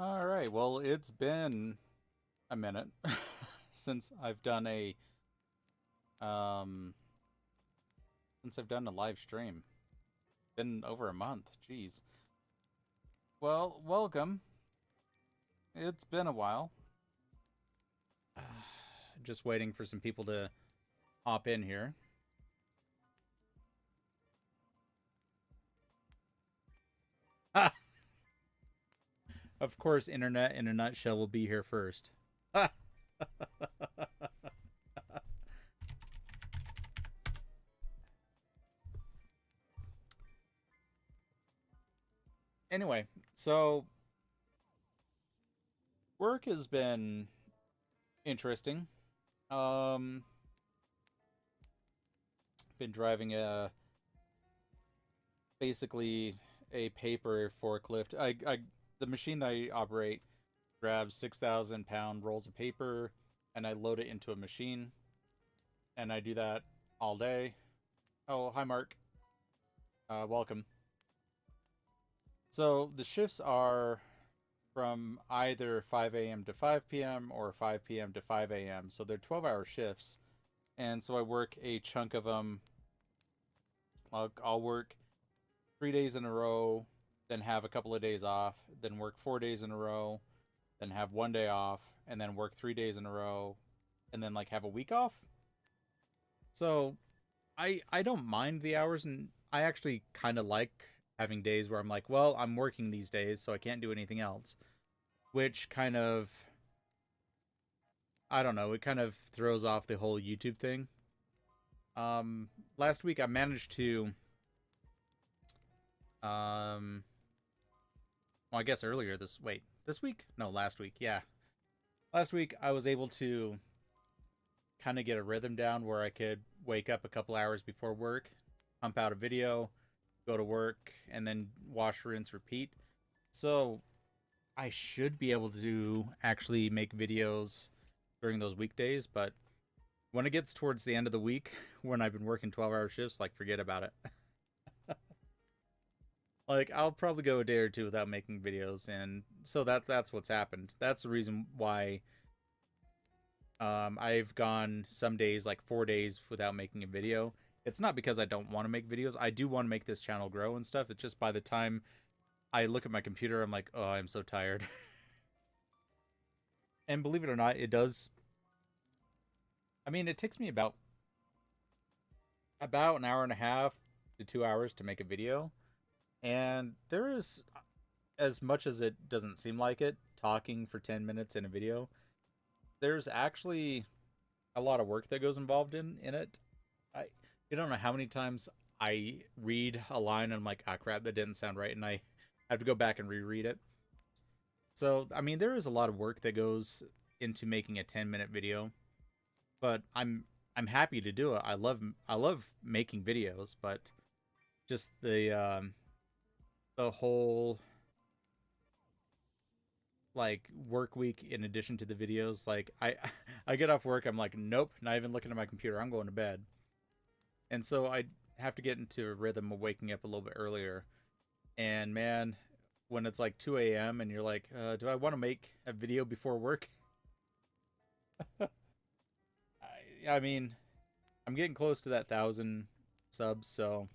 All right. Well, it's been a minute since I've done a um live stream. Been over a month. Jeez. Well, welcome. It's been a while. Just waiting for some people to hop in here. Of course, internet in a nutshell will be here first. Anyway, so work has been interesting. Um been driving a basically a paper forklift. The machine that I operate grabs 6,000 pound rolls of paper, and I load it into a machine, and I do that all day. Oh, hi Mark. Welcome. So the shifts are from either 5 a.m. to 5 p.m. or 5 p.m. to 5 a.m. So they're 12-hour shifts, and so I work a chunk of them. I'll work 3 days in a row, then have a couple of days off, then work 4 days in a row, then have one day off, and then work 3 days in a row, and then like have a week off. So I don't mind the hours, and I actually kind of like having days where I'm like, well, I'm working these days, so I can't do anything else, which kind of, I don't know, it kind of throws off the whole YouTube thing. Last week I managed to um well, I guess earlier this week? No, last week. Yeah. Last week I was able to kind of get a rhythm down where I could wake up a couple hours before work, pump out a video, go to work, and then wash, rinse, repeat. So I should be able to actually make videos during those weekdays, but when it gets towards the end of the week, when I've been working 12-hour shifts, like forget about it. Like I'll probably go a day or two without making videos, and so that's what's happened. That's the reason why I've gone some days, like 4 days, without making a video. It's not because I don't want to make videos. I do want to make this channel grow and stuff. It's just by the time I look at my computer, I'm like, oh, I'm so tired. And believe it or not, it does. I mean, it takes me about an hour and a half to 2 hours to make a video, and there is, as much as it doesn't seem like it, talking for 10 minutes in a video. There's actually a lot of work that goes involved in it. I you don't know how many times I read a line and I'm like, ah, crap, that didn't sound right, and I have to go back and reread it. So I mean, there is a lot of work that goes into making a 10-minute video, but I'm happy to do it. I love making videos, but just the whole like work week in addition to the videos, like I get off work, I'm like, nope, not even looking at my computer, I'm going to bed. And so I have to get into a rhythm of waking up a little bit earlier. And man, when it's like 2 a.m. and you're like, do I want to make a video before work? I mean, I'm getting close to that 1,000 subs, so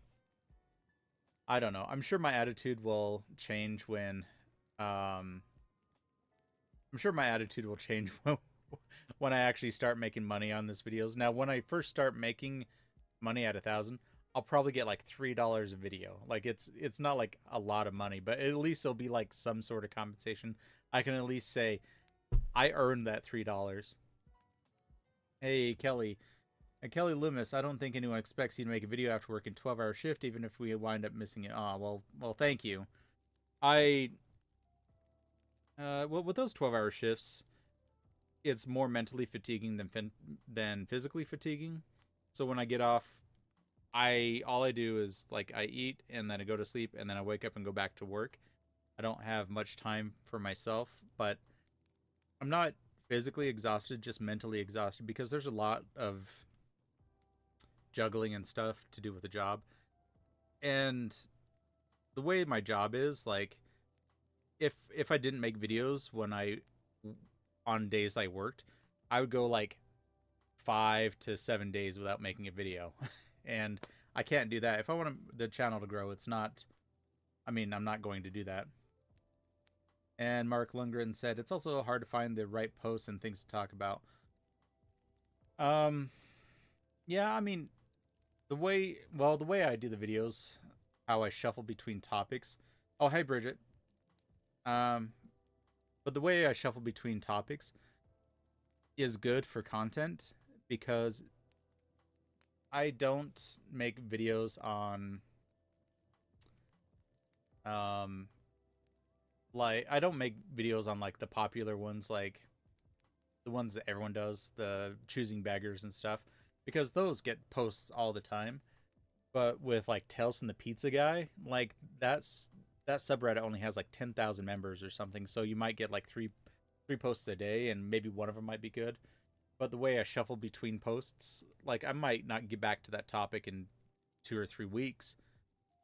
I don't know. I'm sure my attitude will change um when when I actually start making money on this videos. Now, when I first start making money at 1,000, I'll probably get like $3 a video. Like it's not like a lot of money, but at least it'll be like some sort of compensation. I can at least say I earned that $3. Hey Kelly, Kelly Loomis, I don't think anyone expects you to make a video after working 12-hour shift, even if we wind up missing it. Oh well, thank you. I well, with those 12-hour shifts, it's more mentally fatiguing than physically fatiguing. So when I get off, I all I do is like I eat and then I go to sleep and then I wake up and go back to work. I don't have much time for myself, but I'm not physically exhausted, just mentally exhausted because there's a lot of juggling and stuff to do with the job. And the way my job is, like if I didn't make videos when I on days I worked, I would go like 5 to 7 days without making a video, and I can't do that. If I want the channel to grow, it's not. I mean, I'm not going to do that. And Mark Lundgren said it's also hard to find the right posts and things to talk about. Um, yeah, I mean, the way I do the videos, how I shuffle between topics. Oh, hey Bridget. Um, but the way I shuffle between topics is good for content because I don't make videos on um like I don't make videos on like the popular ones, like the ones that everyone does, the choosing beggars and stuff, because those get posts all the time. But with like Tales from the Pizza Guy, like that subreddit only has like 10,000 members or something, so you might get like three posts a day, and maybe one of them might be good. But the way I shuffle between posts, like I might not get back to that topic in 2 or 3 weeks.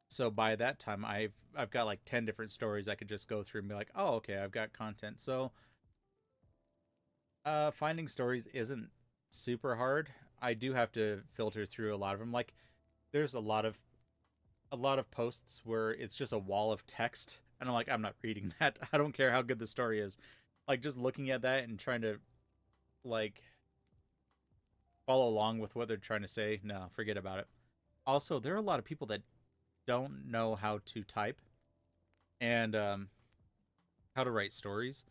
So by that time, I've got like 10 different stories I could just go through and be like, oh, okay, I've got content. So finding stories isn't super hard. I do have to filter through a lot of them. Like there's a lot of posts where it's just a wall of text, and I'm like, I'm not reading that. I don't care how good the story is. Like just looking at that and trying to like follow along with what they're trying to say, no, forget about it. Also, there are a lot of people that don't know how to type and how to write stories,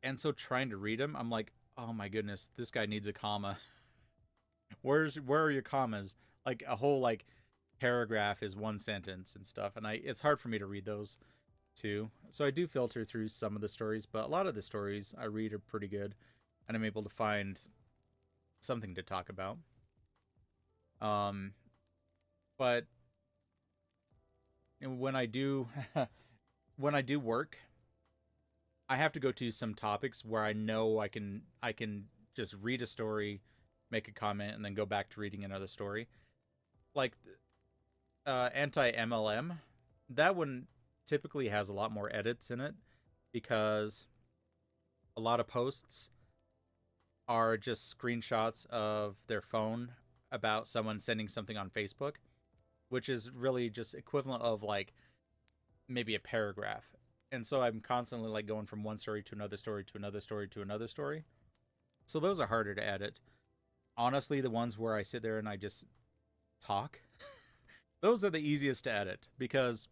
and so trying to read them, I'm like, oh my goodness, this guy needs a comma. Where are your commas? Like a whole like paragraph is one sentence and stuff, and it's hard for me to read those too. So I do filter through some of the stories, but a lot of the stories I read are pretty good, and I'm able to find something to talk about. Um, but when I do when I do work, I have to go to some topics where I know I can just read a story, make a comment, and then go back to reading another story. Like anti MLM, that one typically has a lot more edits in it because a lot of posts are just screenshots of their phone about someone sending something on Facebook, which is really just equivalent of like maybe a paragraph. And so I'm constantly like going from one story to another story to another story to another story. So those are harder to edit. Honestly, the ones where I sit there and I just talk, those are the easiest to edit because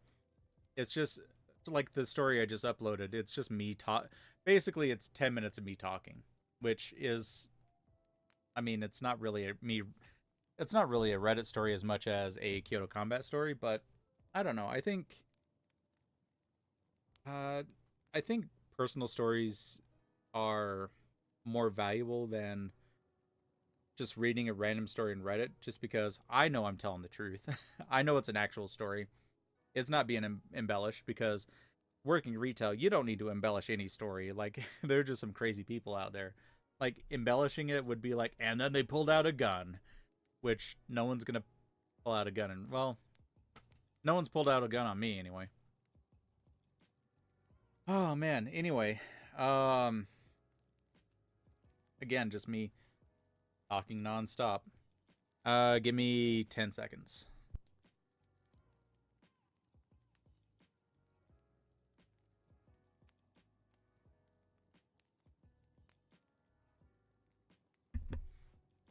it's just like the story I just uploaded. It's just me talk. Basically, it's 10 minutes of me talking, which is, I mean, it's not really a me. It's not really a Reddit story as much as a KyotoKombat story, but I don't know. Uh, I think personal stories are more valuable than just reading a random story in Reddit, just because I know I'm telling the truth. I know it's an actual story. It's not being embellished because working retail, you don't need to embellish any story. Like, there are just some crazy people out there. Like, embellishing it would be like, and then they pulled out a gun, which no one's gonna pull out a gun. And, well, no one's pulled out a gun on me anyway. Oh, man. Anyway, um, again, just me talking nonstop. Give me 10 seconds.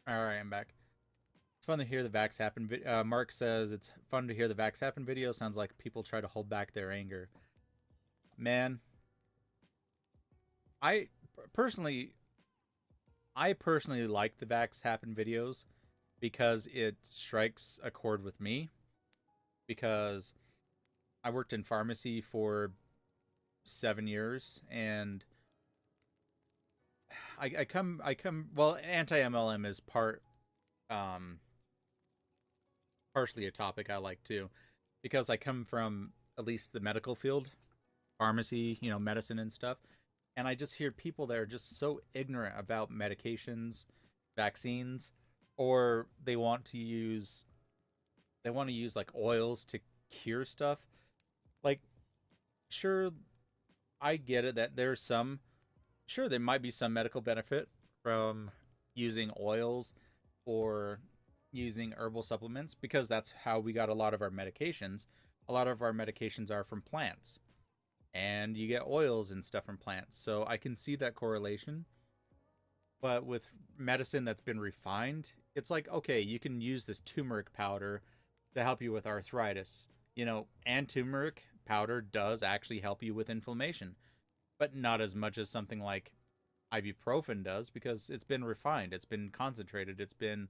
All right, I'm back. It's fun to hear the Vax happen. Mark says it's fun to hear the Vax happen video. Sounds like people try to hold back their anger. Man, I personally, I personally like the Vax happen videos because it strikes a chord with me. Because I worked in pharmacy for 7 years, and I come. Well, anti MLM is um partially a topic I like too, because I come from at least the medical field, pharmacy, medicine and stuff, and I just hear people that are just so ignorant about medications, vaccines, or they want to use like oils to cure stuff. Like, sure, I get it that there's some, sure, there might be some medical benefit from using oils or using herbal supplements because that's how we got a lot of our medications. A lot of our medications are from plants, and you get oils and stuff from plants. So I can see that correlation. But with medicine that's been refined, it's like, okay, you can use this turmeric powder to help you with arthritis. And turmeric powder does actually help you with inflammation, but not as much as something like ibuprofen does because it's been refined, it's been concentrated, it's been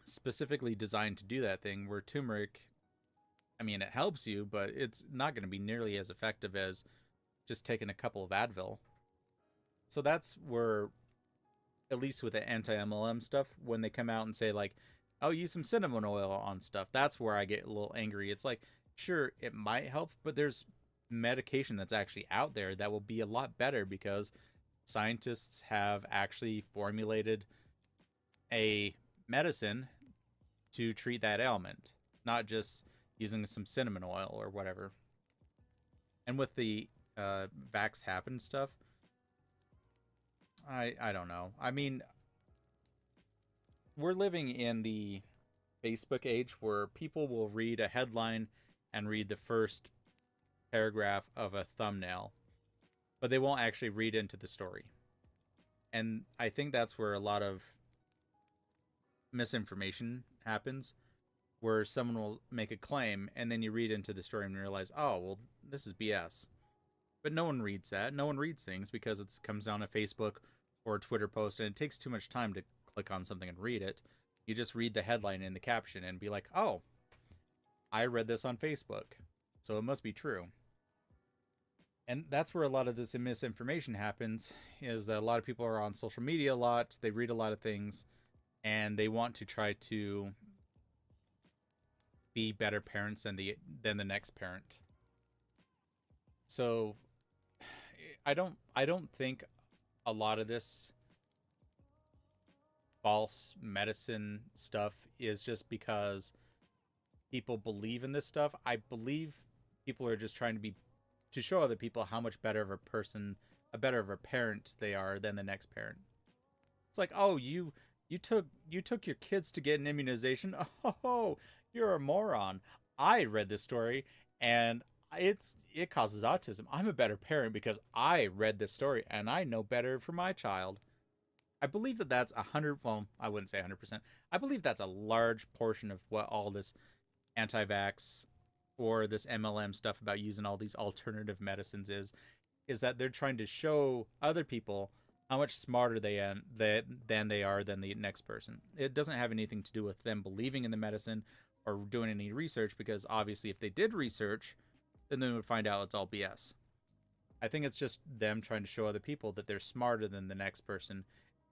specifically designed to do that thing. Where turmeric, I mean, it helps you, but it's not going to be nearly as effective as just taking a couple of Advil. So that's where, at least with the anti-MLM stuff, when they come out and say like, "Oh, use some cinnamon oil on stuff," that's where I get a little angry. It's like, sure, it might help, but there's medication that's actually out there that will be a lot better because scientists have actually formulated a medicine to treat that ailment, not just using some cinnamon oil or whatever. And with the Vax Happen stuff, I don't know. I mean, we're living in the Facebook age where people will read a headline and read the first paragraph of a thumbnail, but they won't actually read into the story. And I think that's where a lot of misinformation happens, where someone will make a claim and then you read into the story and realize, oh, well, this is BS. But no one reads that. No one reads things because it comes down a Facebook or a Twitter post and it takes too much time to click on something and read it. You just read the headline and the caption and be like, oh, I read this on Facebook, so it must be true. And that's where a lot of this misinformation happens, is that a lot of people are on social media a lot, they read a lot of things, and they want to try to be better parents than the next parent. So I don't think a lot of this false medicine stuff is just because people believe in this stuff. I believe people are just trying to show other people how much better of a person, a better of a parent they are than the next parent. It's like, oh, you took your kids to get an immunization. Oh, you're a moron. I read this story and it causes autism. I'm a better parent because I read this story and I know better for my child. I believe that that's 100. Well, I wouldn't say 100%. I believe that's a large portion of what all this anti-vax or this MLM stuff about using all these alternative medicines is that they're trying to show other people how much smarter than they are than the next person. It doesn't have anything to do with them believing in the medicine or doing any research, because obviously if they did research, then they would find out it's all BS. I think it's just them trying to show other people that they're smarter than the next person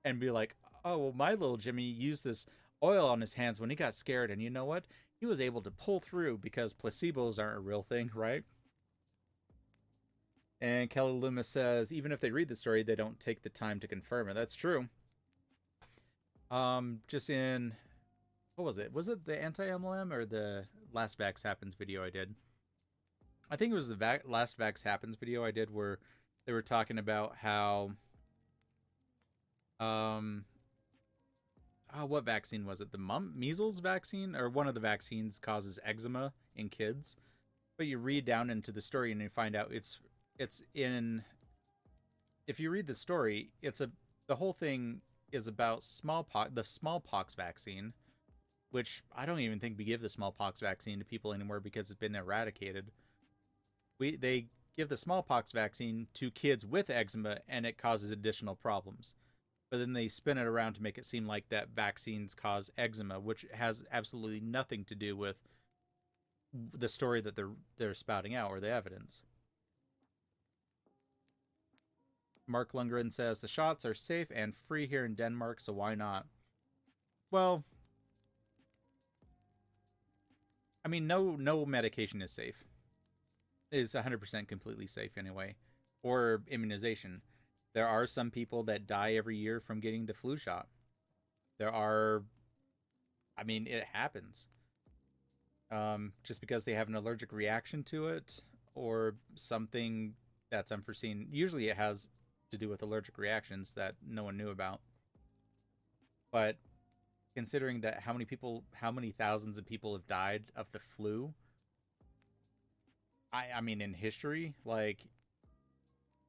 and be like, oh, well, my little Jimmy used this oil on his hands when he got scared, and you know what? He was able to pull through because placebos aren't a real thing, right? And Kelly Loomis says, even if they read the story, they don't take the time to confirm it. That's true. Just in, what was it? Was it the anti-MLM or the last Vax Happens video I did? I think it was the last Vax Happens video I did where they were talking about how, um, what vaccine was it? The measles vaccine, or one of the vaccines causes eczema in kids. But you read down into the story and you find out it's in. If you read the story, the whole thing is about the smallpox vaccine, which I don't even think we give the smallpox vaccine to people anymore because it's been eradicated. They give the smallpox vaccine to kids with eczema and it causes additional problems. But then they spin it around to make it seem like that vaccines cause eczema, which has absolutely nothing to do with the story that they're spouting out or the evidence. Mark Lundgren says the shots are safe and free here in Denmark, so why not? Well, I mean, no medication is safe. Is 100% completely safe anyway, or immunization. There are some people that die every year from getting the flu shot. There are, I mean, it happens. Just because they have an allergic reaction to it, or something that's unforeseen. Usually it has to do with allergic reactions that no one knew about. But considering that how many thousands of people have died of the flu, I mean, in history, like,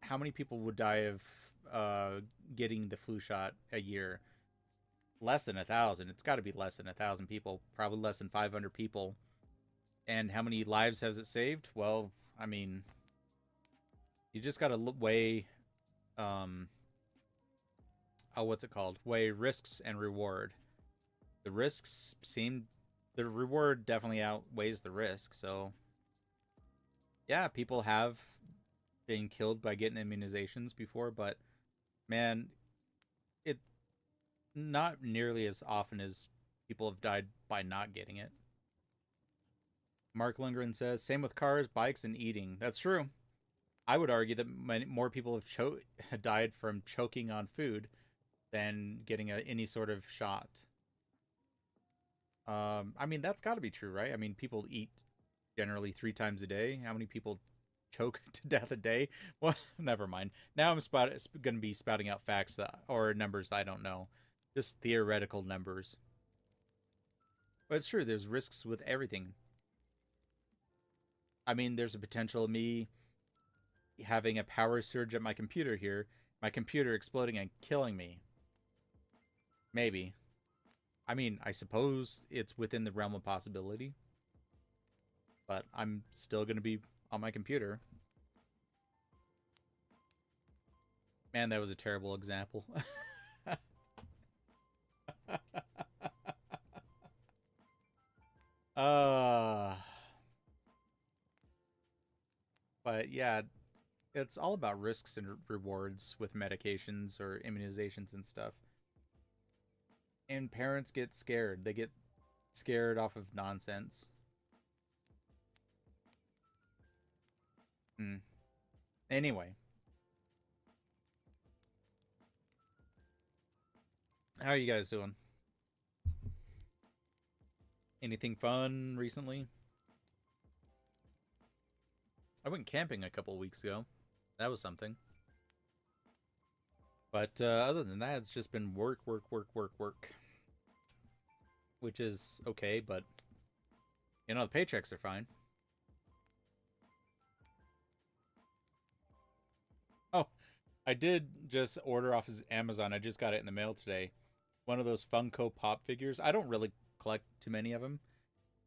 how many people would die of getting the flu shot a year? Less than 1,000. It's got to be less than 1,000 people, probably less than 500 people. And how many lives has it saved? Well, I mean, you just got to weigh, um, oh, what's it called? Weigh risks and reward. The risks seem, the reward definitely outweighs the risk. So, yeah, people have been killed by getting immunizations before, but man, it not nearly as often as people have died by not getting it. Mark Lundgren says, same with cars, bikes, and eating. That's true. I would argue that more people have died from choking on food than getting any sort of shot. I mean, that's got to be true, right? I mean, people eat generally 3 times a day. How many people choke to death a day? Well, never mind. Now I'm going to be spouting out facts or numbers I don't know. Just theoretical numbers. But it's true, there's risks with everything. I mean, there's a potential of me having a power surge at my computer here, my computer exploding and killing me. Maybe. I mean, I suppose it's within the realm of possibility. But I'm still going to be on my computer. Man, that was a terrible example. uh but yeah, it's all about risks and rewards with medications or immunizations and stuff. And parents get scared. They get scared off of nonsense. Hmm. Anyway, how are you guys doing? Anything fun recently? I went camping a couple weeks ago. That was something. But other than that, it's just been work, work, work, work, work. Which is okay, but, you know, the paychecks are fine. Oh, I did just order off his Amazon. I just got it in the mail today. One of those Funko Pop figures. I don't really collect too many of them,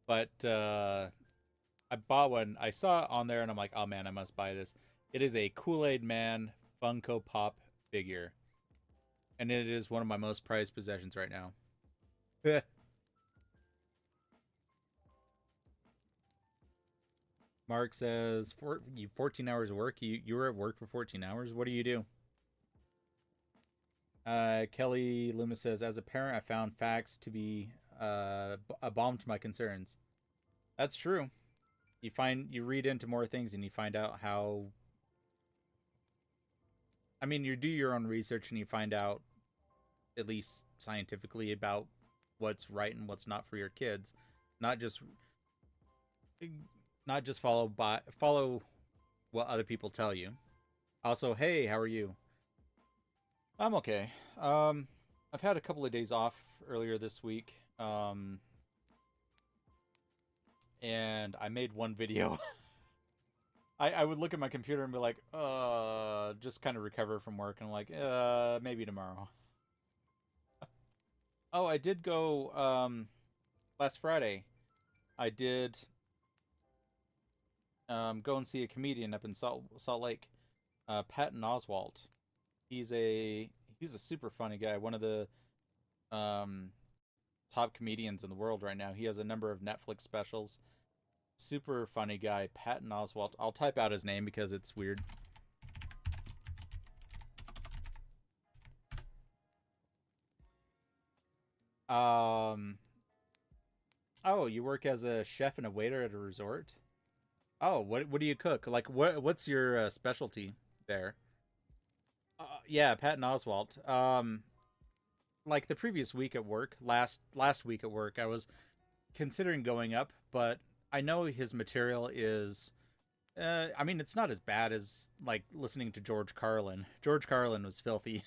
but I bought one. I saw it on there, and I'm like, oh man, I must buy this. It is a Kool-Aid Man Funko Pop figure, and it is one of my most prized possessions right now. Mark says, 14 hours of work. You were at work for 14 hours. What do you do? Kelly Loomis says, as a parent, I found facts to be a balm to my concerns. That's true. You read into more things and you find out how. I mean, you do your own research and you find out, at least scientifically, about what's right and what's not for your kids. Not just not just follow what other people tell you. Also, hey, how are you? I'm okay. I've had a couple of days off earlier this week. And I made one video. I would look at my computer and be like, just kind of recover from work, and I'm like, maybe tomorrow. Oh, I did go last Friday. I did go and see a comedian up in Salt Lake, Patton Oswalt. He's a super funny guy. One of the um, top comedians in the world right now. He has a number of Netflix specials. Super funny guy, Patton Oswalt. I'll type out his name because it's weird. Um. Oh, you work as a chef and a waiter at a resort? Oh, what do you cook? Like what's your specialty there? Yeah, Patton Oswalt. Like the previous week at work, last week at work, I was considering going up, but I know his material is I mean, it's not as bad as like listening to George Carlin. George Carlin was filthy,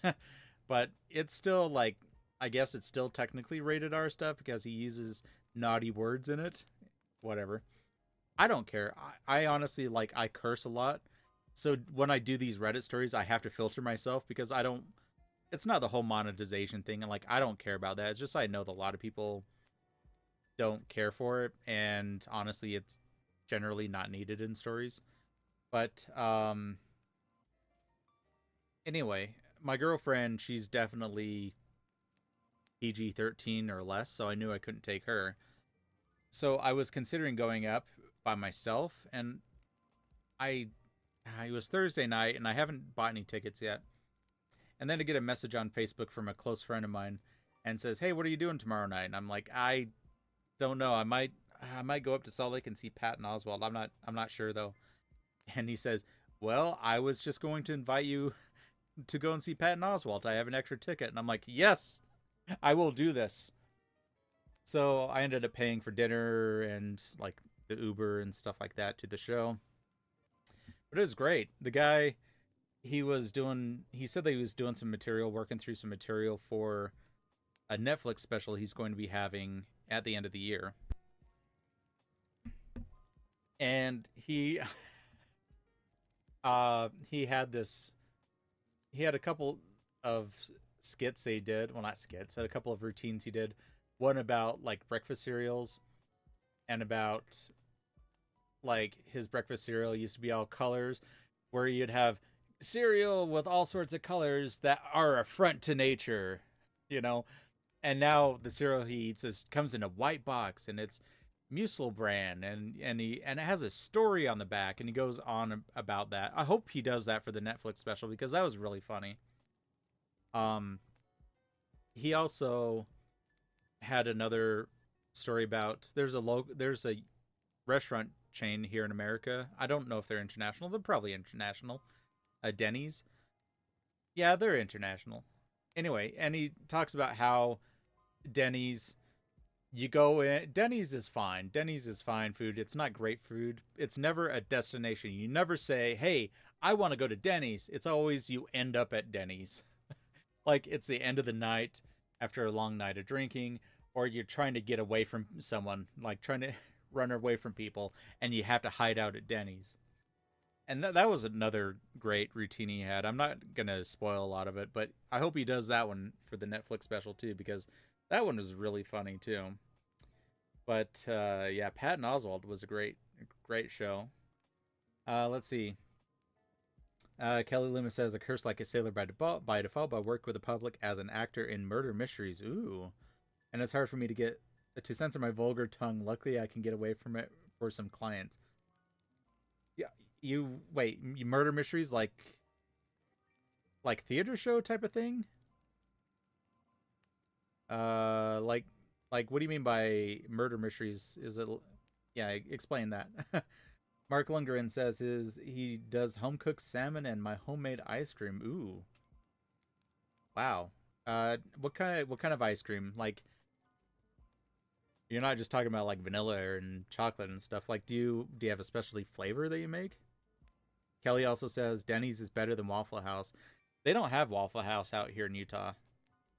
but it's still like, I guess it's still technically rated R stuff because he uses naughty words in it. Whatever. I don't care. I honestly like, I curse a lot. So when I do these Reddit stories, I have to filter myself because I don't. It's not the whole monetization thing, and like I don't care about that. It's just I know that a lot of people don't care for it, and honestly, it's generally not needed in stories. But anyway, my girlfriend, she's definitely PG-13 or less, so I knew I couldn't take her. So I was considering going up by myself, and I it was Thursday night, and I haven't bought any tickets yet. And then to get a message on Facebook from a close friend of mine, and says, "Hey, what are you doing tomorrow night?" And I'm like, "I don't know. I might go up to Salt Lake and see Patton Oswalt. I'm not sure though." And he says, "Well, I was just going to invite you to go and see Patton Oswalt. I have an extra ticket." And I'm like, "Yes, I will do this." So I ended up paying for dinner and like the Uber and stuff like that to the show. But it was great. The guy, he said that he was doing some material, working through some material for a Netflix special he's going to be having at the end of the year. And he had this he had a couple of skits they did. Well, not skits, had a couple of routines he did. One about like breakfast cereals, and about like his breakfast cereal used to be all colors, where you'd have cereal with all sorts of colors that are a front to nature, you know. And now the cereal he eats comes in a white box, and it's Musil brand, and it has a story on the back, and he goes on about that. I hope he does that for the Netflix special because that was really funny. Um, he also had another story about there's a restaurant chain here in America. I don't know if they're international. They're probably international. Denny's. Yeah, they're international. Anyway, and he talks about how Denny's you go in. Denny's is fine. Denny's is fine food. It's not great food. It's never a destination. You never say, "Hey, I want to go to Denny's." It's always you end up at Denny's. Like it's the end of the night after a long night of drinking, or you're trying to get away from someone, like trying to run away from people, and you have to hide out at Denny's. And that was another great routine he had. I'm not gonna spoil a lot of it, but I hope he does that one for the Netflix special too, because that one was really funny too. But yeah, Patton Oswalt was a great show. Let's see. Kelly Loomis says, "A curse like a sailor by default. By default, I work with the public as an actor in murder mysteries. Ooh, and it's hard for me to censor my vulgar tongue. Luckily, I can get away from it for some clients." Yeah, you wait. You murder mysteries like theater show type of thing. Like what do you mean by murder mysteries? Is it? Yeah, explain that. Mark Lundgren says he does home cooked salmon and my homemade ice cream. Ooh, wow. What kind of ice cream? Like you're not just talking about like vanilla and chocolate and stuff. Like do you have a specialty flavor that you make? Kelly also says Denny's is better than Waffle House. They don't have Waffle House out here in Utah.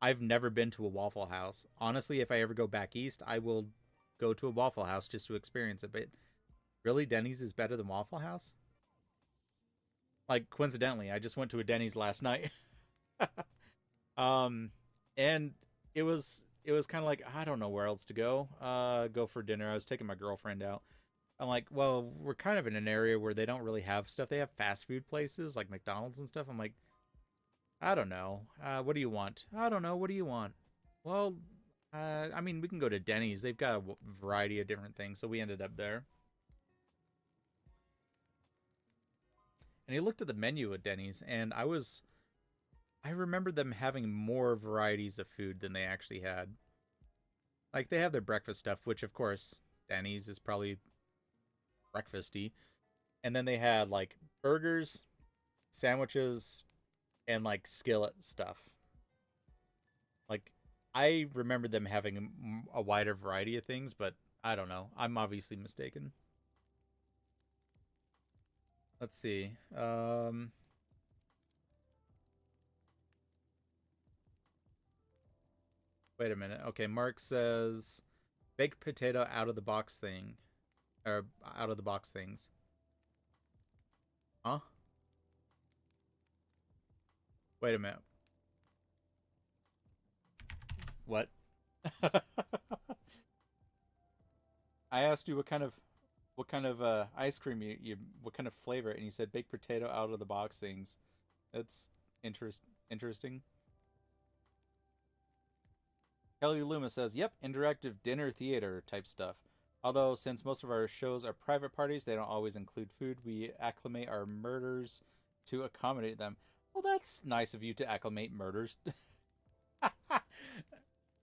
I've never been to a Waffle House. Honestly, if I ever go back east, I will go to a Waffle House just to experience it. But really, Denny's is better than Waffle House? Like coincidentally, I just went to a Denny's last night. um and it was kind of like I don't know where else to go for dinner. I was taking my girlfriend out. I'm like, well, we're kind of in an area where they don't really have stuff. They have fast food places like McDonald's and stuff. I'm like, I don't know. What do you want? I don't know. What do you want? Well, I mean, we can go to Denny's. They've got a variety of different things. So we ended up there. And he looked at the menu at Denny's, and I remember them having more varieties of food than they actually had. Like they have their breakfast stuff, which of course Denny's is probably breakfasty, and then they had like burgers, sandwiches, and like skillet stuff. Like I remember them having a wider variety of things, but I don't know. I'm obviously mistaken. Let's see. Wait a minute. Okay, Mark says baked potato out of the box thing, or out of the box things. Huh? Wait a minute. What? I asked you what kind of ice cream you what kind of flavor, and you said baked potato out of the box things. That's interesting. Kelly Loomis says, "Yep, interactive dinner theater type stuff. Although since most of our shows are private parties, they don't always include food. We acclimate our murders to accommodate them." Well, that's nice of you to acclimate murders.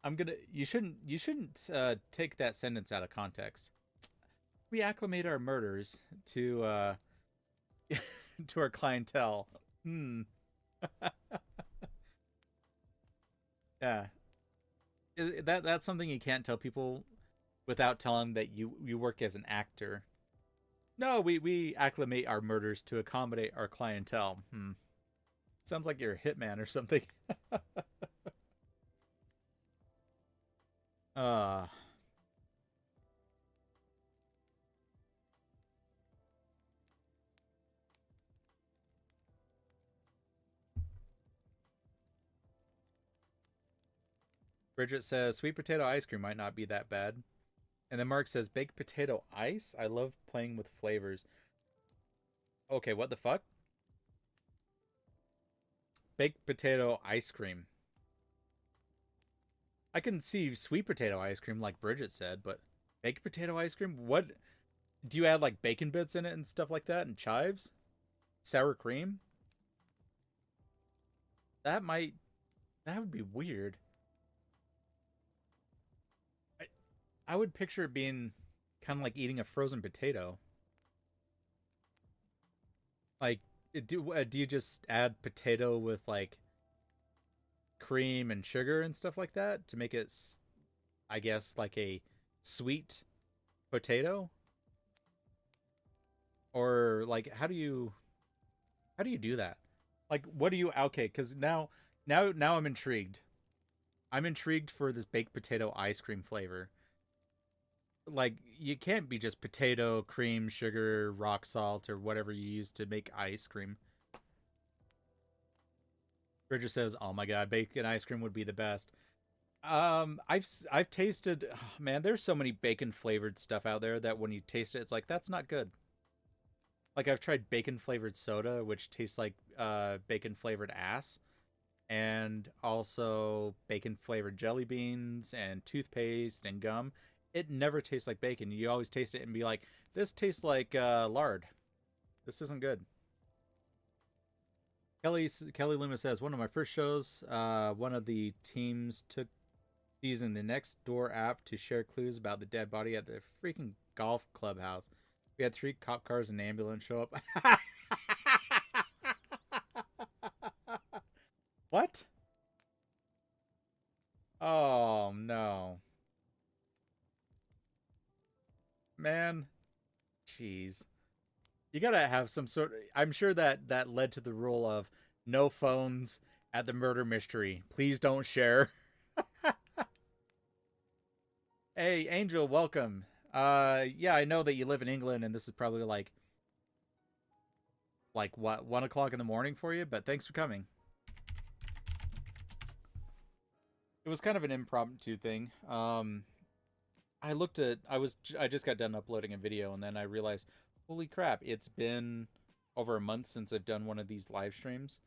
I'm gonna. You shouldn't take that sentence out of context. We acclimate our murders to our clientele. Hmm. Yeah. That's something you can't tell people without telling them that you work as an actor. No, we acclimate our murders to accommodate our clientele. Hmm. Sounds like you're a hitman or something. uh Bridget says sweet potato ice cream might not be that bad. And then Mark says baked potato ice. I love playing with flavors. Okay, what the fuck? Baked potato ice cream. I can see sweet potato ice cream like Bridget said, but baked potato ice cream? What do you add like bacon bits in it and stuff like that and chives? Sour cream? That might that would be weird. I, I would picture it being kind of like eating a frozen potato. Like do you just add potato with like cream and sugar and stuff like that to make it I guess like a sweet potato? Or like how do you do that? Like what do you okay, cuz now I'm intrigued. I'm intrigued for this baked potato ice cream flavor. Like you can't be just potato, cream, sugar, rock salt or whatever you use to make ice cream. Bridget says, "Oh my god, bacon ice cream would be the best." I've tasted oh, man, there's so many bacon flavored stuff out there that when you taste it it's like that's not good. Like I've tried bacon flavored soda, which tastes like bacon flavored ass, and also bacon flavored jelly beans and toothpaste and gum. It never tastes like bacon. You always taste it and be like, "This tastes like lard. This isn't good." Kelly Loomis says one of my first shows. One of the teams took using the next door app to share clues about the dead body at the freaking golf clubhouse. We had 3 cop cars and an ambulance show up. What? Oh no, man. Jeez. You gotta have some sort. I'm sure that led to the rule of no phones at the murder mystery. Please don't share. Hey, Angel, welcome. Yeah, I know that you live in England, and this is probably like what 1 o'clock in the morning for you. But thanks for coming. It was kind of an impromptu thing. I just got done uploading a video, and then I realized, holy crap, it's been over a month since I've done one of these live streams.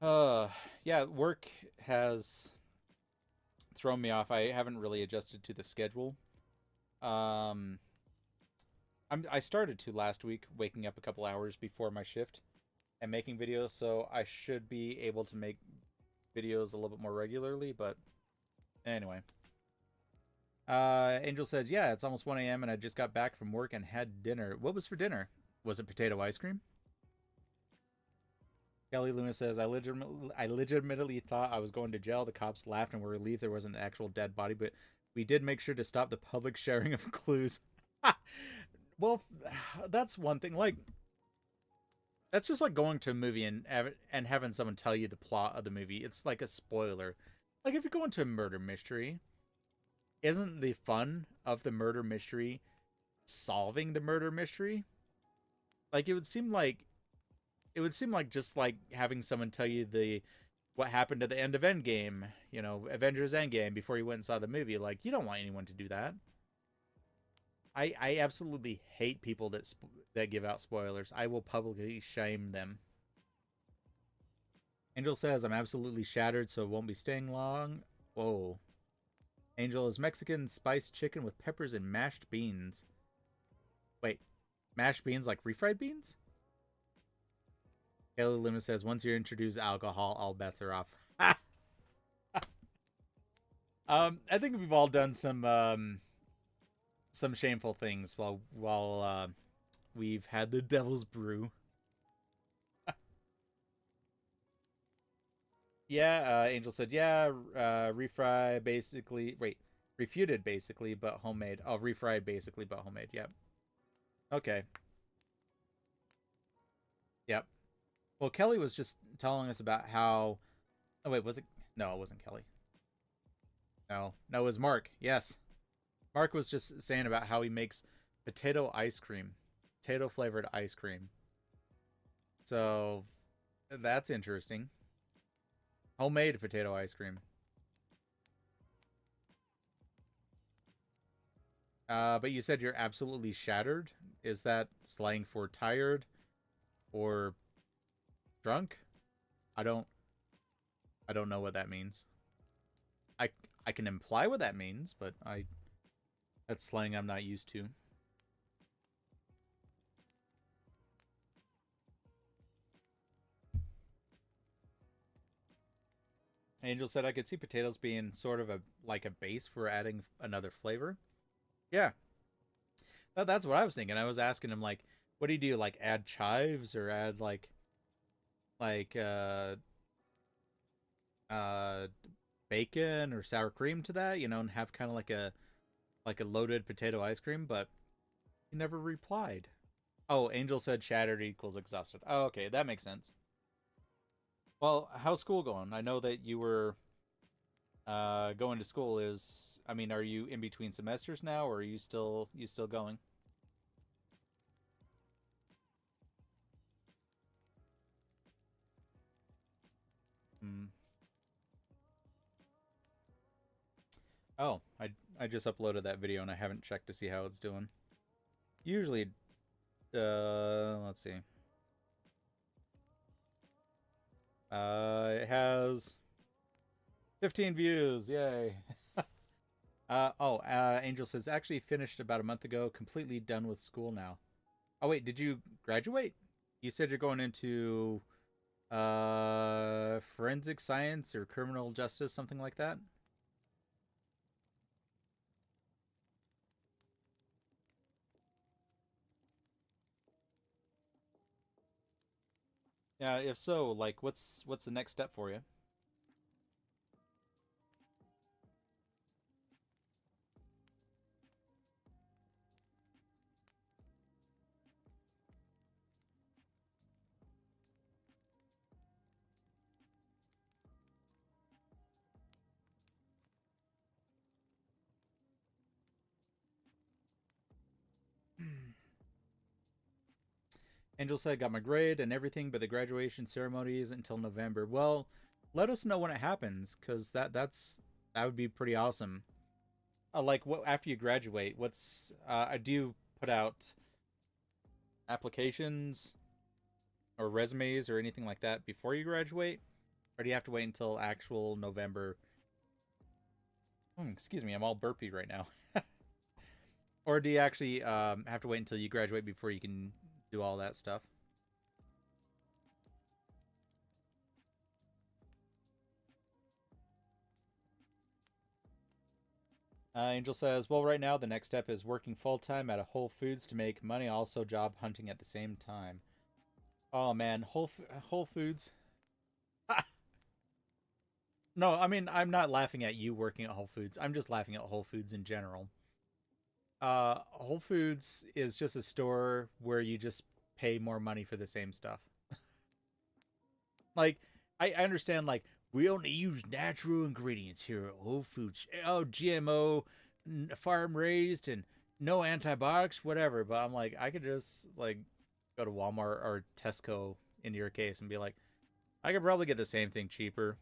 Uh, yeah, work has thrown me off. I haven't really adjusted to the schedule. Um, I started to last week, waking up a couple hours before my shift and making videos, so I should be able to make videos a little bit more regularly. But anyway, Angel said, "Yeah, it's almost 1 a.m. and I just got back from work and had dinner. What was for dinner? Was it potato ice cream?" Kelly Loomis says, I legitimately thought I was going to jail. The cops laughed and were relieved there wasn't an actual dead body, but we did make sure to stop the public sharing of clues." Well, that's one thing. Like, That's just like going to a movie and having someone tell you the plot of the movie. It's like a spoiler. Like if you're going to a murder mystery, isn't the fun of the murder mystery solving the murder mystery? Like it would seem like just like having someone tell you the what happened at the end of Endgame, Avengers Endgame before you went and saw the movie. Like you don't want anyone to do that. I absolutely hate people that give out spoilers. I will publicly shame them. Angel says I'm absolutely shattered, so it won't be staying long. Whoa. Angel is Mexican spiced chicken with peppers and mashed beans. Wait, mashed beans like refried beans? Kayla Lima says once you introduce alcohol, all bets are off. I think we've all done some shameful things while we've had the devil's brew. Yeah, Angel said, yeah, refry basically. Wait, refuted basically, but homemade. Oh, refried basically, but homemade. Yep. Okay. Yep. Well, Kelly was just telling us about how. Oh wait, was it? No, it wasn't Kelly. No, it was Mark. Yes, Mark was just saying about how he makes potato ice cream, potato flavored ice cream. So that's interesting. Homemade potato ice cream. But you said you're absolutely shattered. Is that slang for tired or drunk? I don't. I don't know what that means. I I can imply what that means, but I that's slang I'm not used to. Angel said I could see potatoes being sort of a like a base for adding another flavor. Yeah, that's what I was thinking. I was asking him like, what do you do? Like add chives or add like uh bacon or sour cream to that, and have kind of like a loaded potato ice cream, but he never replied. Oh, Angel said shattered equals exhausted. Oh, okay, that makes sense. Well, how's school going? I know that you were going to school. Are you in between semesters now, or are you still going? Hmm. Oh, I just uploaded that video and I haven't checked to see how it's doing. Usually, let's see. It has 15 views. Yay. Angel says actually finished about a month ago. Completely done with school now. Oh wait, did you graduate? You said you're going into forensic science or criminal justice, something like that. Yeah, if so, like what's the next step for you? Angel said got my grade and everything, but the graduation ceremony isn't until November. Well, let us know when it happens, cause that would be pretty awesome. Like what after you graduate, what's do you put out applications or resumes or anything like that before you graduate, or do you have to wait until actual November? Excuse me, I'm all burpy right now. Or do you actually have to wait until you graduate before you can do all that stuff? Angel says, well, right now the next step is working full time at a Whole Foods to make money, also job hunting at the same time. Oh man, Whole Foods. No, I mean I'm not laughing at you working at Whole Foods. I'm just laughing at Whole Foods in general. Whole Foods is just a store where you just pay more money for the same stuff. Like, I understand, like, we only use natural ingredients here at Whole Foods. Oh, GMO, farm raised, and no antibiotics, whatever. But I'm like, I could just, like, go to Walmart or Tesco in your case and be like, I could probably get the same thing cheaper.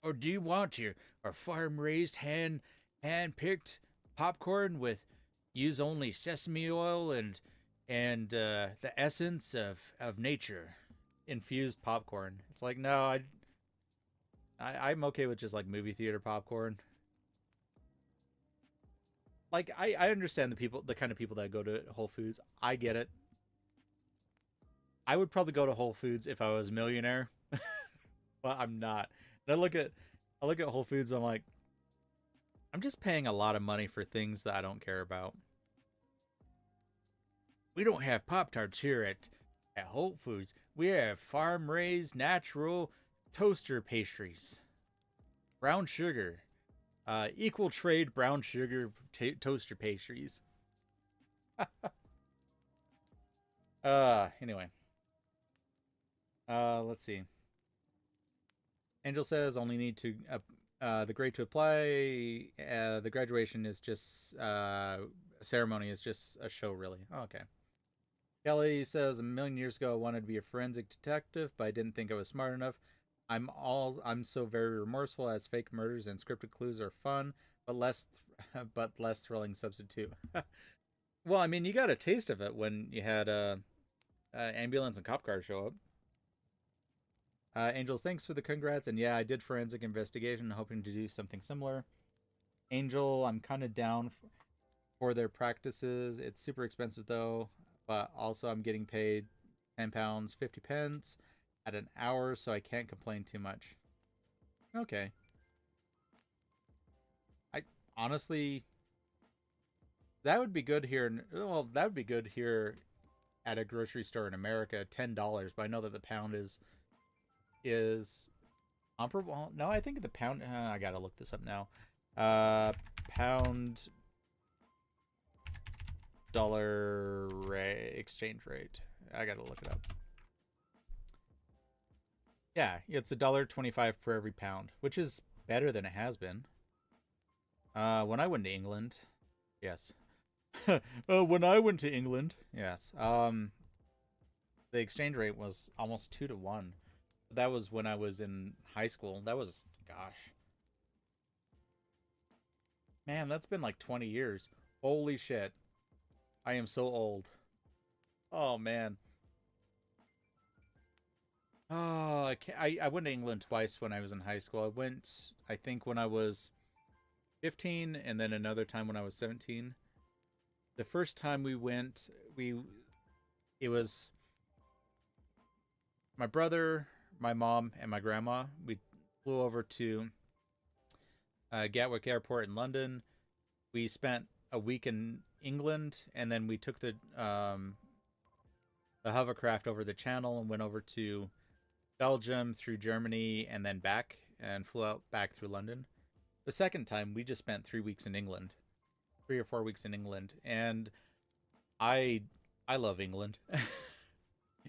Or do you want your our farm raised hand picked popcorn with use only sesame oil and the essence of nature infused popcorn? It's like, no, I'm okay with just like movie theater popcorn. Like, I understand the kind of people that go to Whole Foods. I get it. I would probably go to Whole Foods if I was a millionaire, but I'm not. And I look at Whole Foods. I'm like, I'm just paying a lot of money for things that I don't care about. We don't have Pop Tarts here at Whole Foods. We have farm raised natural toaster pastries, brown sugar, equal trade brown sugar toaster pastries. Anyway, let's see. Angel says only need to the grade to apply. The graduation is just ceremony is just a show, really. Oh, okay. Kelly says a million years ago I wanted to be a forensic detective, but I didn't think I was smart enough. I'm so very remorseful as fake murders and scripted clues are fun, but but less thrilling substitute. Well, I mean, you got a taste of it when you had ambulance and cop car show up. Angels, thanks for the congrats. And yeah, I did forensic investigation, hoping to do something similar. Angel, I'm kind of down for their practices. It's super expensive though, but also I'm getting paid £10, 50 pence at an hour, so I can't complain too much. Okay. I honestly, that would be good here. Well, that would be good here at a grocery store in America, $10. But I know that the pound is comparable. No, I think the pound. I gotta look this up now. Pound dollar exchange rate. I gotta look it up. Yeah, it's $1.25 for every pound, which is better than it has been. When I went to England, yes. When I went to England, yes. The exchange rate was almost 2 to 1. That was when I was in high school. That was, gosh, man, that's been like 20 years. Holy shit, I am so old. Oh man. Oh, I went to England twice when I was in high school. I went, I think, when I was 15, and then another time when I was 17. The first time we went, it was my brother, my mom, and my grandma. We flew over to Gatwick Airport in London. We spent a week in England, and then we took the hovercraft over the channel and went over to Belgium, through Germany, and then back, and flew out back through London. The second time, we just spent 3 weeks in England, 3 or 4 weeks in England, and I I love England.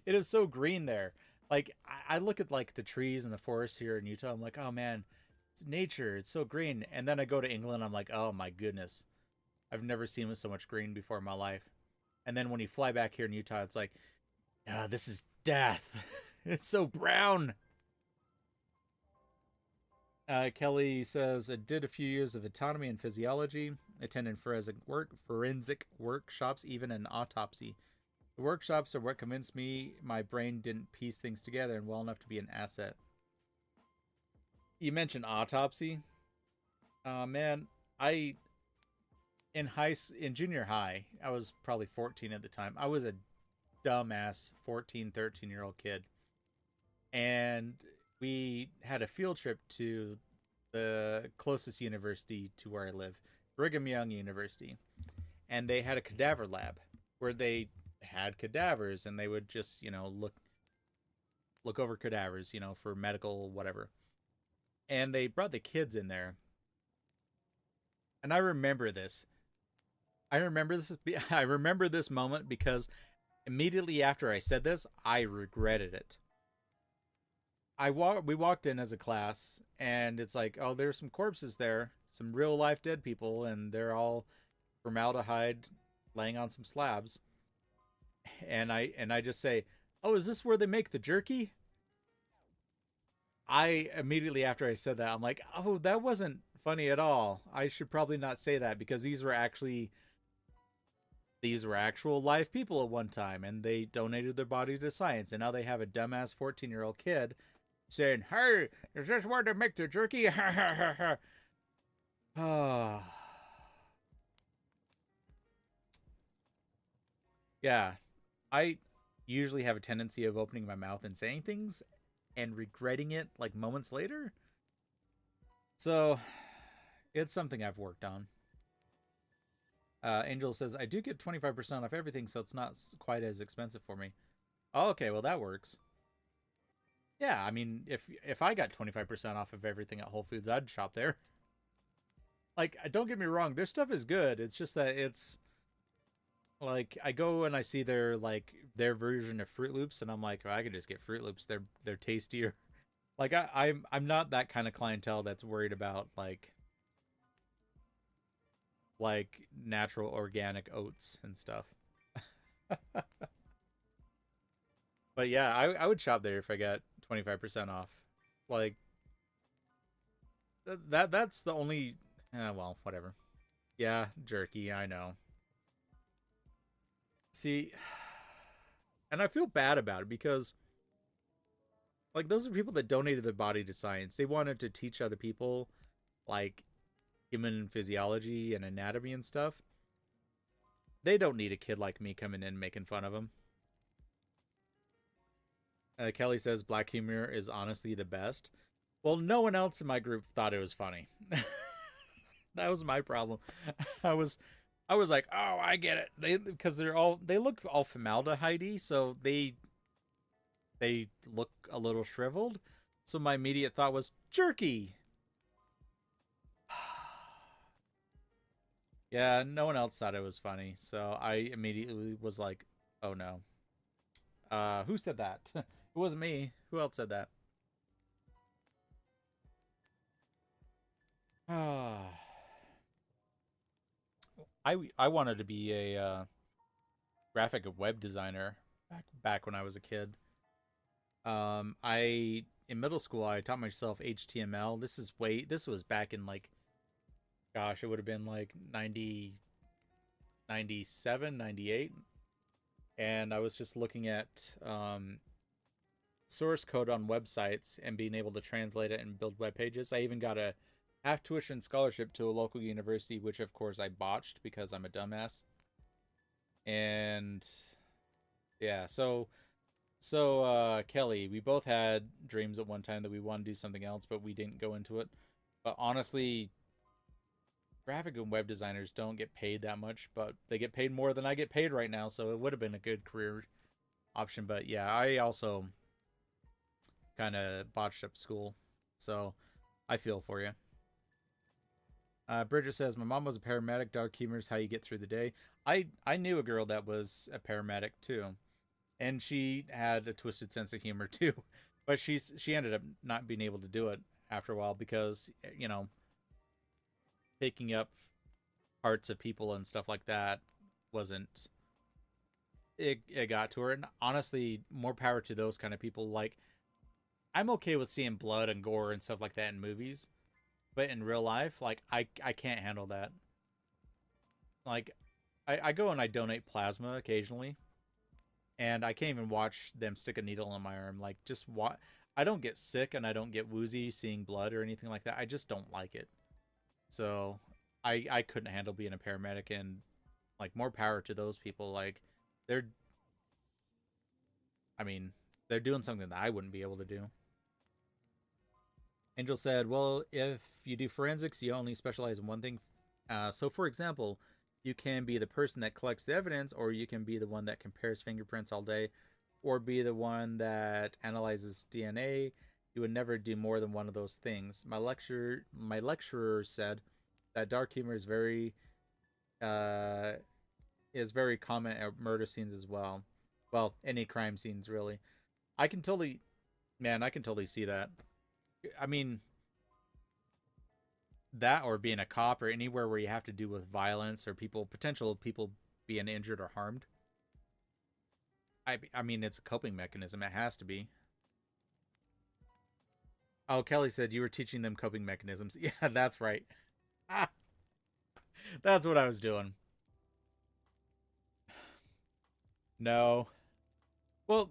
It is so green there. Like I look at like the trees and the forests here in Utah. I'm like, oh man, it's nature. It's so green. And then I go to England. I'm like, oh my goodness, I've never seen so much green before in my life. And then when you fly back here in Utah, it's like, ah, this is death. It's so brown. Kelly says, I did a few years of anatomy and physiology, attended forensic workshops, even an autopsy. The workshops are what convinced me my brain didn't piece things together and well enough to be an asset. You mentioned autopsy. Man, I in junior high, I was probably 14 at the time. I was a dumbass 14, 13-year-old kid. And we had a field trip to the closest university to where I live, Brigham Young University. And they had a cadaver lab where they had cadavers and they would just, look over cadavers, for medical whatever. And they brought the kids in there. And I remember this. I remember this moment because immediately after I said this, I regretted it. we walked in as a class, and it's like, oh, there's some corpses there, some real life dead people, and they're all formaldehyde laying on some slabs. And I just say, oh, is this where they make the jerky? I immediately after I said that, I'm like, oh, that wasn't funny at all. I should probably not say that because these were actual live people at one time, and they donated their bodies to science, and now they have a dumbass 14-year-old kid saying, "Hey, is this where they make the jerky?" Oh, yeah. I usually have a tendency of opening my mouth and saying things and regretting it like moments later. So it's something I've worked on. Angel says, I do get 25% off everything, so it's not quite as expensive for me. Oh, okay, well, that works. Yeah, I mean, if I got 25% off of everything at Whole Foods, I'd shop there. Like, don't get me wrong, their stuff is good. It's just that it's like I go and I see their version of Fruit Loops, and I'm like, well, I could just get Fruit Loops. They're tastier. Like I'm not that kind of clientele that's worried about like natural organic oats and stuff. But yeah, I would shop there if I got 25% off. Like that's the only well, whatever. Yeah, jerky, I know. See, and I feel bad about it because like those are people that donated their body to science. They wanted to teach other people like human physiology and anatomy and stuff. They don't need a kid like me coming in making fun of them. Kelly says black humor is honestly the best. Well, no one else in my group thought it was funny. That was my problem. I was I was like, "Oh, I get it." Because they look all formaldehydey, so they look a little shriveled. So my immediate thought was jerky. Yeah, no one else thought it was funny, so I immediately was like, "Oh no." Who said that? It wasn't me. Who else said that? I wanted to be a graphic web designer back when I was a kid. I in middle school I taught myself HTML. This was back in like gosh, it would have been like 97, 98, and I was just looking at source code on websites and being able to translate it and build web pages. I even got a half tuition scholarship to a local university, which of course I botched because I'm a dumbass. And yeah, so Kelly, we both had dreams at one time that we wanted to do something else, but we didn't go into it. But honestly, graphic and web designers don't get paid that much, but they get paid more than I get paid right now, so it would have been a good career option. But yeah, I also kind of botched up school, so I feel for you. Bridget says, "My mom was a paramedic. Dark humor is how you get through the day." I knew a girl that was a paramedic too, and she had a twisted sense of humor too, but she ended up not being able to do it after a while because picking up parts of people and stuff like that wasn't it got to her. And honestly, more power to those kind of people. Like I'm okay with seeing blood and gore and stuff like that in movies, but in real life, like I can't handle that. Like I go and I donate plasma occasionally, and I can't even watch them stick a needle in my arm. Like just what I don't get sick and I don't get woozy seeing blood or anything like that. I just don't like it. So I couldn't handle being a paramedic, and like more power to those people. Like they're I mean they're doing something that I wouldn't be able to do. Angel said, "Well, if you do forensics, you only specialize in one thing. So, for example, you can be the person that collects the evidence, or you can be the one that compares fingerprints all day, or be the one that analyzes DNA. You would never do more than one of those things." My lecturer said that dark humor uh, is very common at murder scenes as well. Well, any crime scenes really. I can totally Man, I can totally see that. I mean, that or being a cop or anywhere where you have to do with violence or potential people being injured or harmed. I mean, it's a coping mechanism. It has to be. Oh, Kelly said you were teaching them coping mechanisms. Yeah, that's right. Ah, that's what I was doing. No. Well,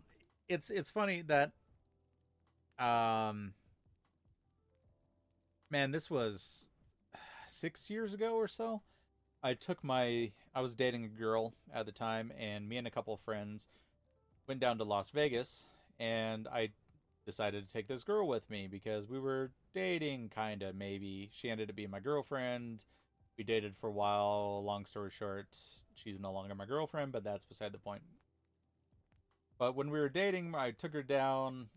it's funny that um man, this was 6 years ago or so. I was dating a girl at the time, and me and a couple of friends went down to Las Vegas, and I decided to take this girl with me because we were dating, kinda, maybe. She ended up being my girlfriend. We dated for a while. Long story short, she's no longer my girlfriend, but that's beside the point. But when we were dating, I took her down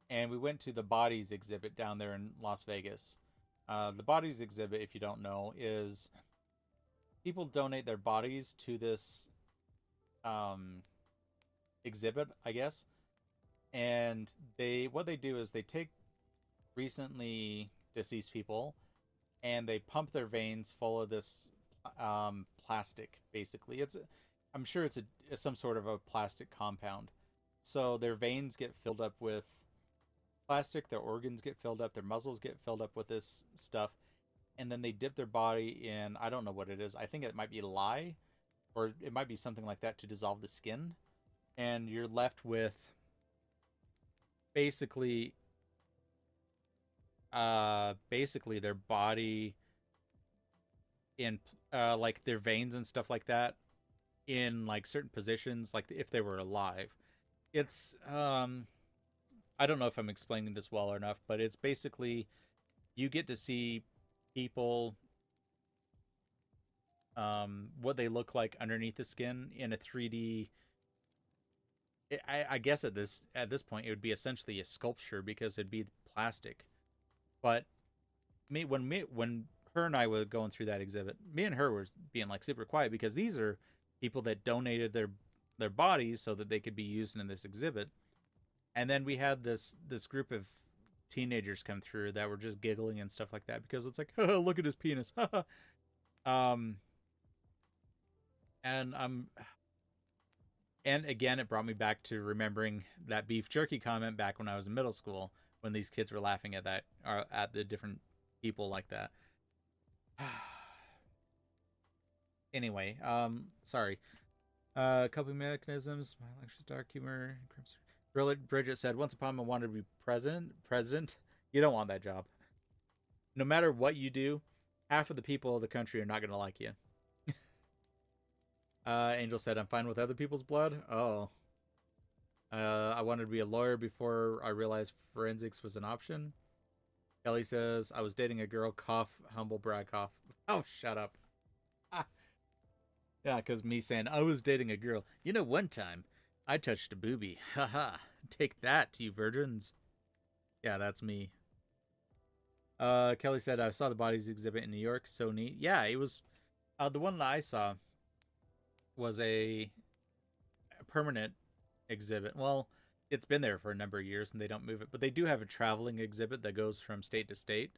and we went to the Bodies exhibit down there in Las Vegas. The Bodies exhibit, if you don't know, is people donate their bodies to this um, exhibit, I guess. And what they do is they take recently deceased people and they pump their veins full of this plastic. Basically, I'm sure it's some sort of a plastic compound. So their veins get filled up with plastic, their organs get filled up, their muscles get filled up with this stuff, and then they dip their body in, I don't know what it is. I think it might be lye or it might be something like that to dissolve the skin, and you're left with basically basically their body in like their veins and stuff like that in like certain positions like if they were alive. It's I don't know if I'm explaining this well enough, but it's basically you get to see people what they look like underneath the skin in a 3D. I guess at this point it would be essentially a sculpture because it'd be plastic. But when her and I were going through that exhibit, me and her were being like super quiet because these are people that donated their bodies so that they could be used in this exhibit. And then we had this group of teenagers come through that were just giggling and stuff like that because it's like, look at his penis. um, and and again, it brought me back to remembering that beef jerky comment back when I was in middle school when these kids were laughing at that or at the different people like that. Anyway, sorry. Coping mechanisms. My lecture's dark humor. Bridget said, "Once upon a time, I wanted to be president. President, you don't want that job. No matter what you do, half of the people of the country are not going to like you." Angel said, "I'm fine with other people's blood." Oh. I wanted to be a lawyer before I realized forensics was an option. Kelly says, "I was dating a girl. Cough. Humble brag. Cough." Oh, shut up. Ah. Yeah, because me saying I was dating a girl. You know, one time I touched a boobie. Haha. Take that, you virgins. Yeah, that's me. Kelly said, "I saw the bodies exhibit in New York. So neat." Yeah, it was. The one that I saw was a permanent exhibit. Well, it's been there for a number of years and they don't move it, but they do have a traveling exhibit that goes from state to state,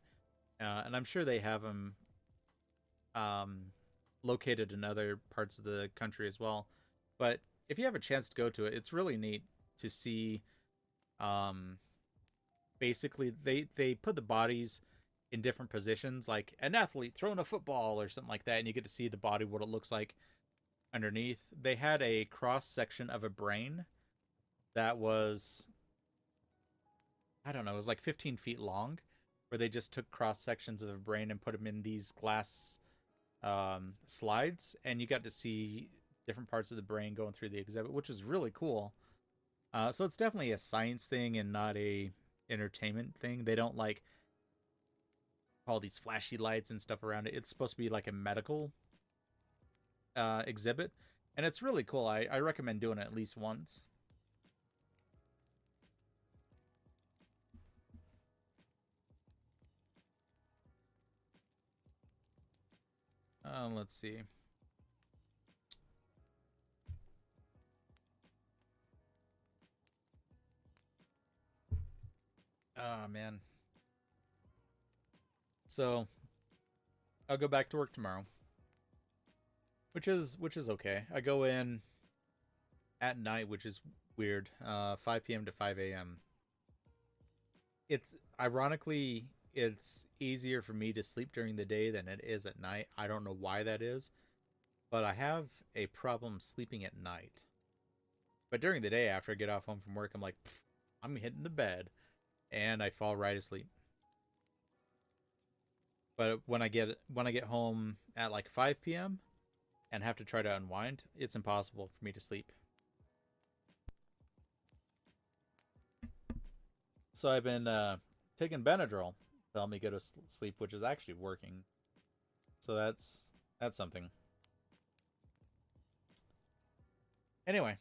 and I'm sure they have them um, located in other parts of the country as well. But if you have a chance to go to it, it's really neat to see. Um, Basically, they put the bodies in different positions, like an athlete throwing a football or something like that, and you get to see the body what it looks like underneath. They had a cross section of a brain that was, I don't know, it was like 15 feet long, where they just took cross sections of a brain and put them in these glass slides, and you got to see different parts of the brain going through the exhibit, which is really cool. So it's definitely a science thing and not a entertainment thing. They don't like all these flashy lights and stuff around it. It's supposed to be like a medical exhibit, and it's really cool. I recommend doing it at least once. Let's see. man. So I'll go back to work tomorrow, which is okay. I go in at night, which is weird. 5 p.m. to 5 a.m. It's ironically it's easier for me to sleep during the day than it is at night. I don't know why that is, but I have a problem sleeping at night. But during the day, after I get off home from work, I'm like, I'm hitting the bed, and I fall right asleep. But when I get home at like 5 p.m. and have to try to unwind, it's impossible for me to sleep. So I've been taking Benadryl to help me go to sleep, which is actually working. So that's something. Anyway,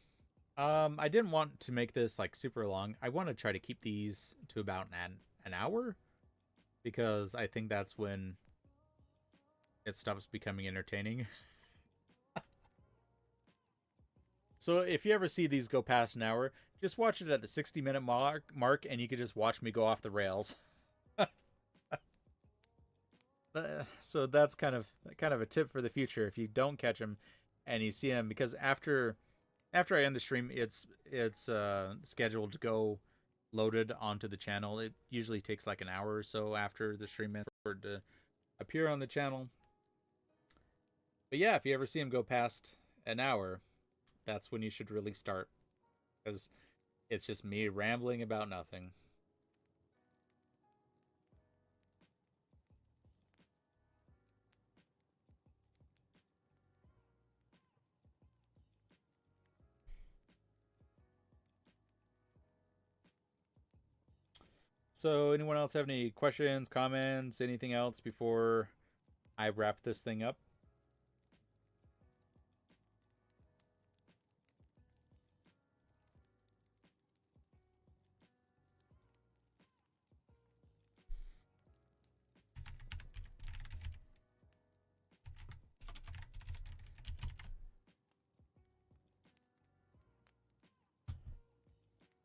I didn't want to make this like super long. I want to try to keep these to about an hour because I think that's when it stops becoming entertaining. So if you ever see these go past an hour, just watch it at the 60-minute mark, and you can just watch me go off the rails. So that's kind of a tip for the future. If you don't catch them and you see them, because after I end the stream, it's scheduled to go loaded onto the channel. It usually takes like an hour or so after the stream ends for it to appear on the channel. But yeah, if you ever see them go past an hour, that's when you should really start, because it's just me rambling about nothing. So, anyone else have any questions, comments, anything else before I wrap this thing up?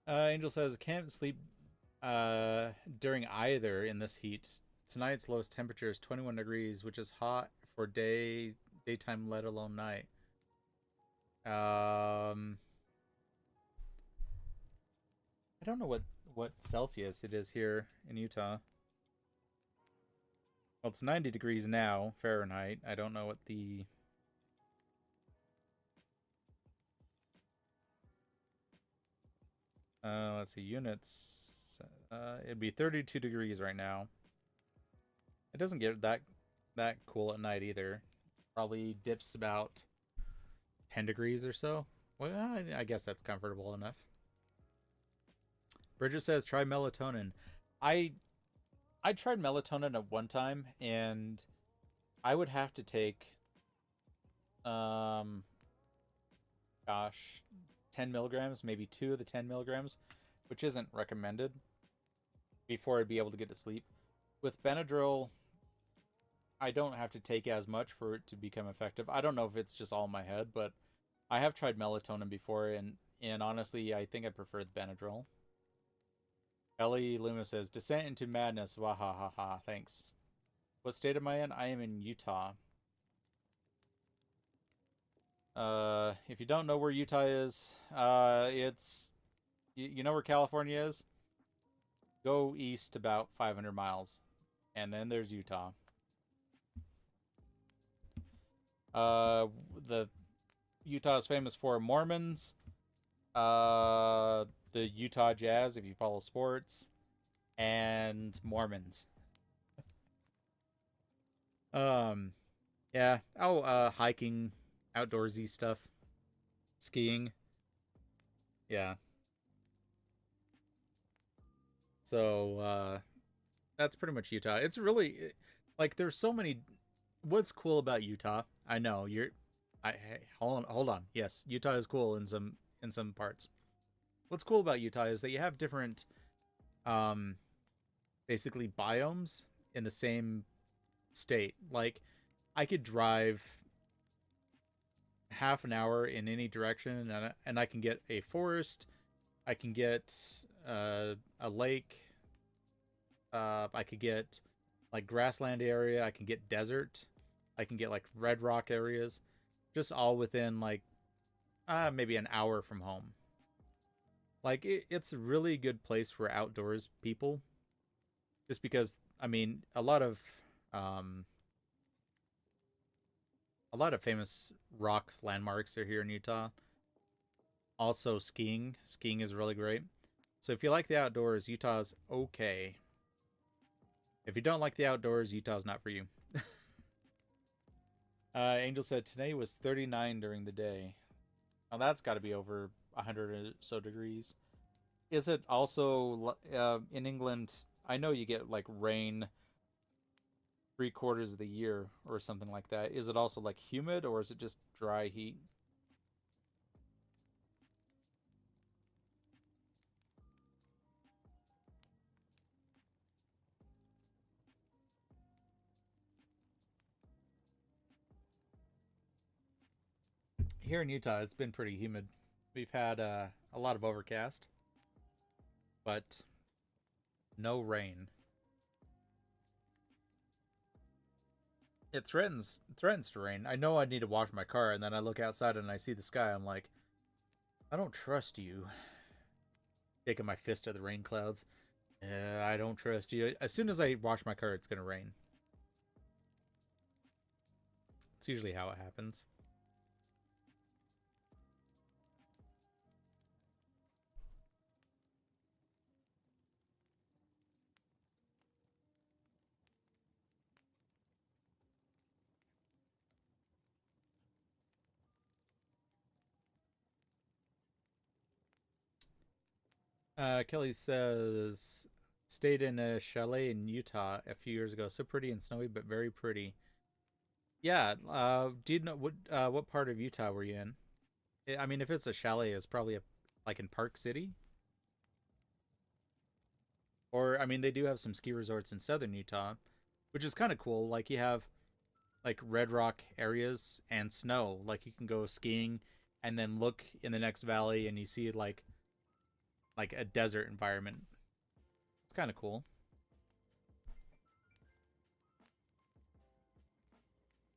Angel says, can't sleep during either in this heat. Tonight's lowest temperature is 21 degrees, which is hot for daytime, let alone night. I don't know what Celsius it is here in Utah. Well, it's 90 degrees now, Fahrenheit. I don't know what the... let's see, units. It'd be 32 degrees right now. It doesn't get that cool at night either. Probably dips about 10 degrees or so. Well, I guess that's comfortable enough. Bridget says, try melatonin. I tried melatonin at one time, and I would have to take, gosh, 10 milligrams, maybe 2 of the 10 milligrams, which isn't recommended, before I'd be able to get to sleep. With Benadryl, I don't have to take as much for it to become effective. I don't know if it's just all in my head, but I have tried melatonin before, and honestly, I think I prefer the Benadryl. Ellie Loomis says, Descent into Madness. Wahahaha. Thanks. What state am I in? I am in Utah. If you don't know where Utah is, it's... You know where California is? Go east about 500 miles. And then there's Utah. The Utah is famous for Mormons. The Utah Jazz, if you follow sports, and Mormons. Yeah. Oh, hiking, outdoorsy stuff, skiing. Yeah. So, that's pretty much Utah. It's really like there's so many. What's cool about Utah? I know you're. Hey, hold on. Yes, Utah is cool in some parts. What's cool about Utah is that you have different, basically biomes in the same state. Like, I could drive half an hour in any direction, and I can get a forest. I can get a lake. I could get like grassland area. I can get desert. I can get like red rock areas, just all within like maybe an hour from home. Like it's a really good place for outdoors people, just because I mean um, a lot of famous rock landmarks are here in Utah. Also skiing. Skiing is really great. So if you like the outdoors, Utah's okay. If you don't like the outdoors, Utah's not for you. Angel said today was 39 during the day. Now that's got to be over 100 or so degrees. Is it also in England? I know you get like rain 3/4 of the year or something like that. Is it also like humid or is it just dry heat? Here in Utah, it's been pretty humid. We've had a lot of overcast, but no rain. It threatens to rain. I know I need to wash my car, and then I look outside and I see the sky. I'm like, I don't trust you. Taking my fist at the rain clouds. I don't trust you. As soon as I wash my car, it's gonna rain. It's usually how it happens. Kelly says, stayed in a chalet in Utah a few years ago. So pretty and snowy, but very pretty. Yeah. Do you know what part of Utah were you in? I mean, if it's a chalet, it's probably like in Park City. Or I mean, they do have some ski resorts in southern Utah, which is kind of cool. Like you have like red rock areas and snow. Like you can go skiing and then look in the next valley and you see like a desert environment. It's kind of cool.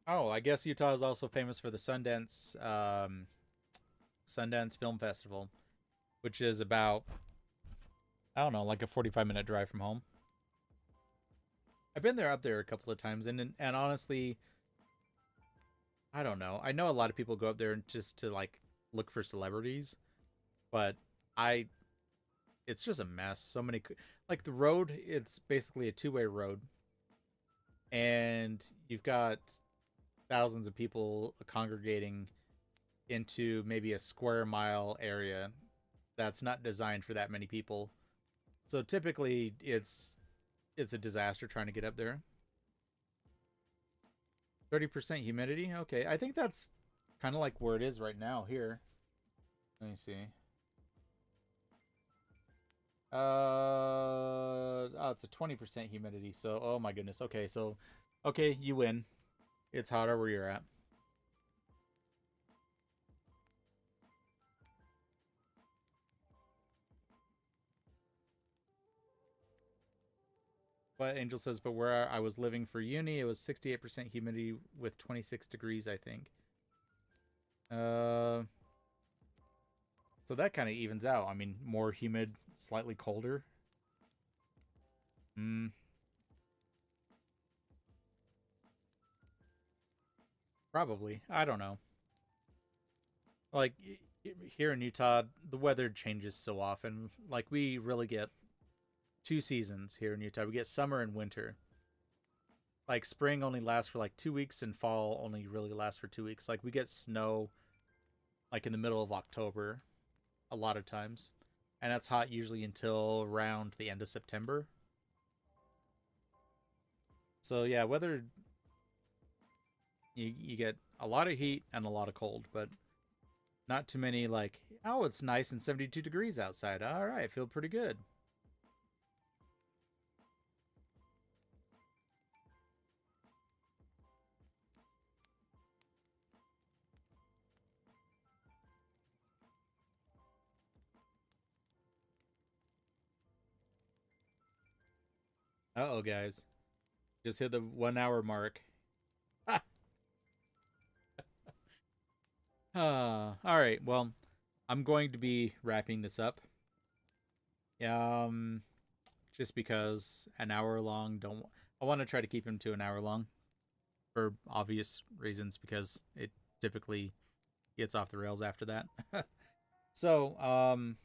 Oh, I guess Utah is also famous for the Sundance Film Festival, which is about I don't know, like a 45-minute drive from home. I've been there up there a couple of times, and honestly, I don't know. I know a lot of people go up there just to like look for celebrities, but I it's just a mess. So many like the road, it's basically a two-way road, and you've got thousands of people congregating into maybe a square mile area that's not designed for that many people. So typically it's a disaster trying to get up there. 30% humidity. Okay, I think that's kind of like where it is right now here. Let me see. Oh, it's a 20% humidity. So, oh my goodness. Okay, so okay, you win. It's hotter where you're at. But Angel says, but where I was living for uni, it was 68% humidity with 26 degrees, I think. Uh, so that kind of evens out. I mean, more humid, slightly colder. Hmm, probably. I don't know. Like here in Utah, the weather changes so often. Like we really get two seasons here in Utah. We get summer and winter. Like spring only lasts for like 2 weeks, and fall only really lasts for 2 weeks. Like we get snow like in the middle of October a lot of times, and that's hot usually until around the end of September. So yeah, weather you get a lot of heat and a lot of cold, but not too many like oh it's nice and 72 degrees outside. All right, feel pretty good. Uh-oh, guys. Just hit the 1 hour mark. All right. Well, I'm going to be wrapping this up. Um, just because an hour long, don't I want to try to keep him to an hour long for obvious reasons because it typically gets off the rails after that. So,